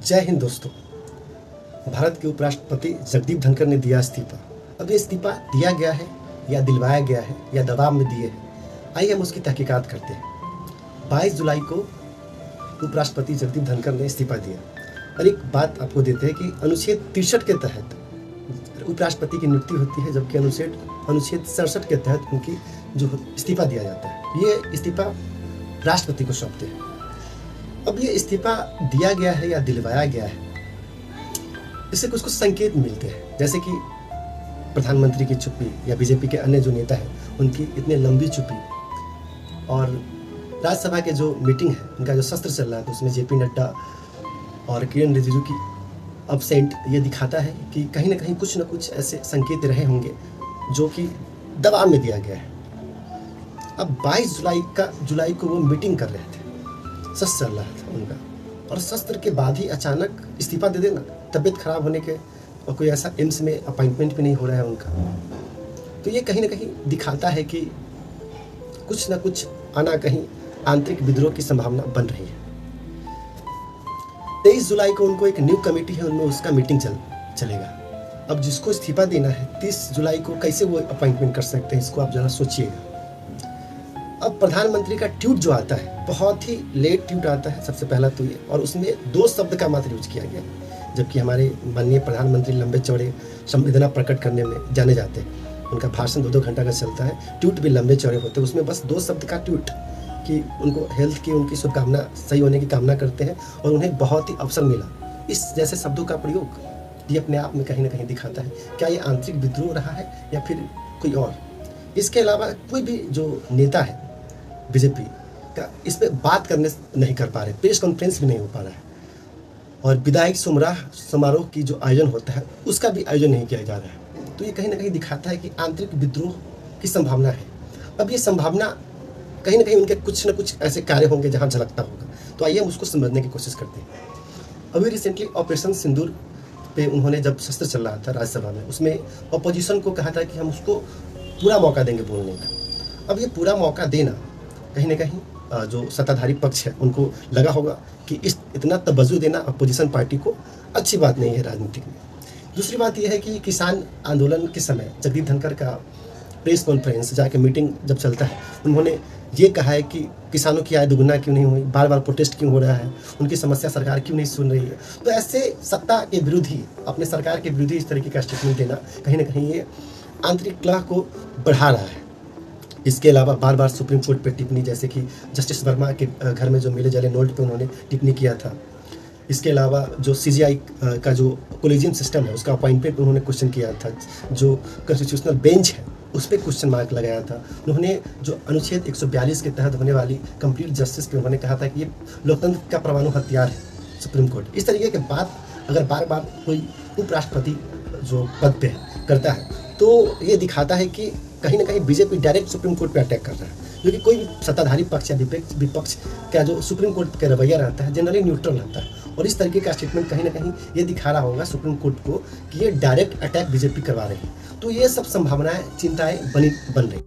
जय हिंद दोस्तों। भारत के उपराष्ट्रपति जगदीप धनखड़ ने दिया इस्तीफा। अब ये इस्तीफा दिया गया है या दिलवाया गया है या दबाव में दिए हैं, आइए हम उसकी तहकीकात करते हैं। 22 जुलाई को उपराष्ट्रपति जगदीप धनखड़ ने इस्तीफा दिया और एक बात आपको देते हैं कि अनुच्छेद 63 के तहत उपराष्ट्रपति की नियुक्ति होती है, जबकि अनुच्छेद 67 के तहत उनकी जो इस्तीफा दिया जाता है, ये इस्तीफा राष्ट्रपति को सौंपते हैं। अब ये इस्तीफा दिया गया है या दिलवाया गया है, इससे कुछ संकेत मिलते हैं, जैसे कि प्रधानमंत्री की चुप्पी या बीजेपी के अन्य जो नेता हैं उनकी इतनी लंबी चुप्पी, और राज्यसभा के जो मीटिंग है उनका जो सत्र चल रहा है तो उसमें जेपी नड्डा और किरण रिजिजू की अब्सेंट, ये दिखाता है कि कहीं ना कुछ ऐसे संकेत रहे होंगे जो कि दबाव में दिया गया है। अब 22 जुलाई को वो मीटिंग कर रहे थे, सत्र चल रहा था उनका, और सत्र के बाद ही अचानक इस्तीफा दे देना, तबीयत खराब होने के और कोई ऐसा एम्स में अपॉइंटमेंट भी नहीं हो रहा है उनका, तो ये कहीं ना कहीं दिखाता है कि कुछ ना कुछ आना कहीं आंतरिक विद्रोह की संभावना बन रही है। 23 जुलाई को उनको एक न्यू कमेटी है, उनमें उसका मीटिंग चलेगा। अब जिसको इस्तीफा देना है 30 जुलाई को कैसे वो अपॉइंटमेंट कर सकते हैं, इसको आप जरा सोचिएगा। अब प्रधानमंत्री का ट्वीट जो आता है, बहुत ही लेट ट्वीट आता है सबसे पहला तो ये, और उसमें 2 शब्द का मात्र यूज किया गया, जबकि हमारे माननीय प्रधानमंत्री लंबे चौड़े संवेदना प्रकट करने में जाने जाते हैं। उनका भाषण 2-2 घंटा का चलता है, ट्वीट भी लंबे चौड़े होते हैं, उसमें बस 2 शब्द का ट्वीट कि उनको हेल्थ की उनकी शुभकामना, सही होने की कामना करते हैं और उन्हें बहुत ही अवसर मिला। इस जैसे शब्दों का प्रयोग ये अपने आप में कहीं ना कहीं दिखाता है क्या ये आंतरिक विद्रोह रहा है या फिर कोई और। इसके अलावा कोई भी जो नेता है बीजेपी का इस पर बात करने नहीं कर पा रहे, प्रेस कॉन्फ्रेंस भी नहीं हो पा रहा है, और विदाई समारोह की जो आयोजन होता है उसका भी आयोजन नहीं किया जा रहा है। तो ये कहीं ना कहीं दिखाता है कि आंतरिक विद्रोह की संभावना है। अब ये संभावना कहीं ना कहीं उनके कुछ ना कुछ ऐसे कार्य होंगे जहाँ झलकता होगा, तो आइए हम उसको समझने की कोशिश करते हैं। अभी रिसेंटली ऑपरेशन सिंदूर पे उन्होंने जब सत्र चल रहा था राज्यसभा में, उसमें अपोजिशन को कहा था कि हम उसको पूरा मौका देंगे बोलने का। अब ये पूरा मौका देना कहीं ना कहीं जो सत्ताधारी पक्ष है उनको लगा होगा कि इतना तवज्जो देना अपोजिशन पार्टी को अच्छी बात नहीं है राजनीति में। दूसरी बात यह है कि किसान आंदोलन के समय जगदीप धनखड़ का प्रेस कॉन्फ्रेंस जाके मीटिंग जब चलता है, उन्होंने ये कहा है कि किसानों की आय दुगुना क्यों नहीं हुई, बार बार प्रोटेस्ट क्यों हो रहा है, उनकी समस्या सरकार क्यों नहीं सुन रही है। तो ऐसे सत्ता के विरोधी, अपने सरकार के विरोधी इस तरीके का स्टेटमेंट देना कहीं ना कहीं ये आंतरिक कलह को बढ़ा रहा है। इसके अलावा बार बार सुप्रीम कोर्ट पे टिप्पणी, जैसे कि जस्टिस वर्मा के घर में जो मिले जले नोट पे उन्होंने टिप्पणी किया था। इसके अलावा जो CGI का जो कोलेजियम सिस्टम है उसका अपॉइंटमेंट पे उन्होंने क्वेश्चन किया था, जो कॉन्स्टिट्यूशनल बेंच है उस पर क्वेश्चन मार्क लगाया था। उन्होंने जो अनुच्छेद 142 के तहत होने वाली कंप्लीट जस्टिस पे उन्होंने कहा था कि ये लोकतंत्र का परमाणु हथियार है सुप्रीम कोर्ट। इस तरीके के बात अगर बार बार कोई उपराष्ट्रपति जो पद पे करता है तो ये दिखाता है कि कहीं ना कहीं बीजेपी डायरेक्ट सुप्रीम कोर्ट पे अटैक कर रहा है, क्योंकि कोई भी सत्ताधारी पक्ष या विपक्ष का जो सुप्रीम कोर्ट का रवैया रहता है जनरली न्यूट्रल रहता है, और इस तरीके का स्टेटमेंट कहीं ना कहीं ये दिखा रहा होगा सुप्रीम कोर्ट को कि ये डायरेक्ट अटैक बीजेपी करवा रही है। तो ये सब संभावनाएं, चिंताएं बन रही।